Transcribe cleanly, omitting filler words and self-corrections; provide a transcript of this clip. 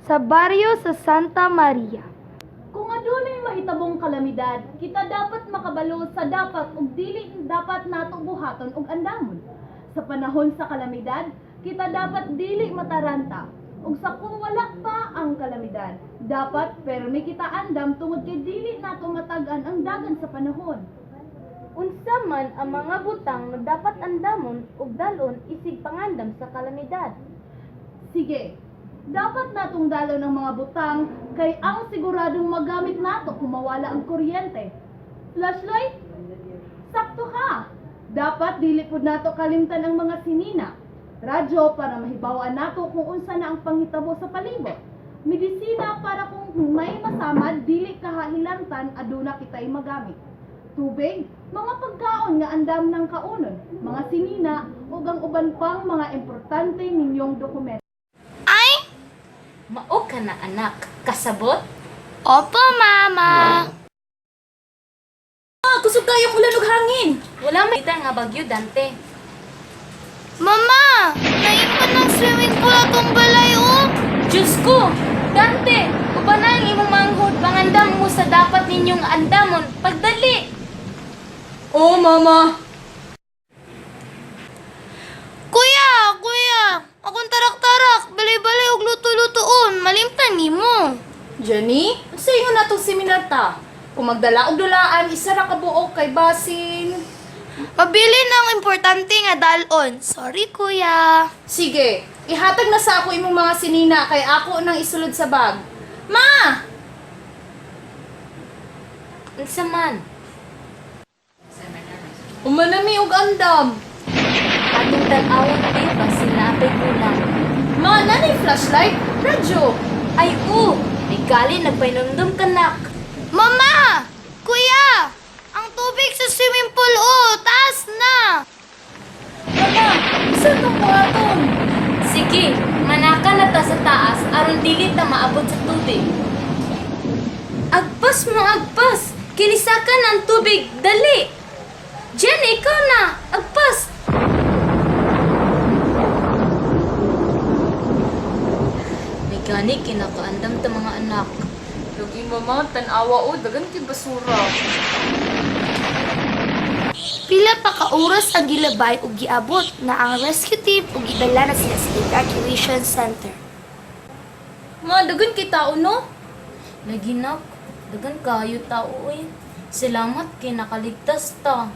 sa baryo sa Santa Maria. Kung adunay mahitabong kalamidad, kita dapat makabalo sa dapat ug dili dapat nato buhaton og andamon. Sa panahon sa kalamidad, kita dapat dili mataranta. Ug sa kung wala pa ang kalamidad, dapat permi kita andam tungod kay dili nato matag-an ang dagan sa panahon. Unsa man ang mga butang nga dapat andamon ug dalon isig pangandam sa kalamidad. Sige, dapat natong dalo ng mga butang kay ang siguradong magamit nato kung mawala ang kuryente. Flashlight? Sakto ka! Dapat dili pud nato kalimtan ang mga sinina. Radyo para mahibawan nato kung unsa na ang panghitabo sa palibot. Medisina para kung may masamad, dili kahahilantan aduna kitay magamit. Tubig, mga pagkaon nga andam ng kaunon, mga sinina, ug ang uban pang mga importante ninyong dokumento. Ay! Mao ka na anak, kasabot? Opo, Mama! Kusog kayong ulan ug hangin. Wala makita nga bagyo, Dante. Mama! Naipan ng swimming pool atong balay, oh! Diyos ko! Dante! Uba na ang imong manghod, pangandam mo sa dapat ninyong andamon. Pagdali! Oh, Mama! Kuya! Akong tarak-tarak, balay-balay og luto-lutoon, malimtan nimo. Jenny, sa ingon na itong seminar ta. Kung magdala og dulaan, isa ra ka buok kay basin. Mabili ng importante nga dalon. Sorry, kuya. Sige, ihatag na sa ako imong mga sinina kay ako nang isulod sa bag. Ma! Unsa man? Umanami og andam. Atong tan-awon di ba sinapay kulang? Ma, nanay flashlight? Radyo. Ay may gali nagpainumdum ka nak. Mama! Kuya! Ang tubig sa swimming pool, oh! Taas na! Mama, isa itong buhaton. Sige, manaka na ta sa taas aron dili ta maabot sa tubig. Agpas mo agpas! Kinisakan ang tubig, dali! Jen, ikaw na! Agpas! May gani kinakaandam ta mga anak. Lugi mama, tanawa o, dagan kay basura. Pila pa ka oras ang gilabay ug giabot na ang rescue team ug gidala na sila sa evacuation center. Ma, dagan kay tao no? Lagi nak, dagan kayo tao eh. Salamat kay nakaligtas ta.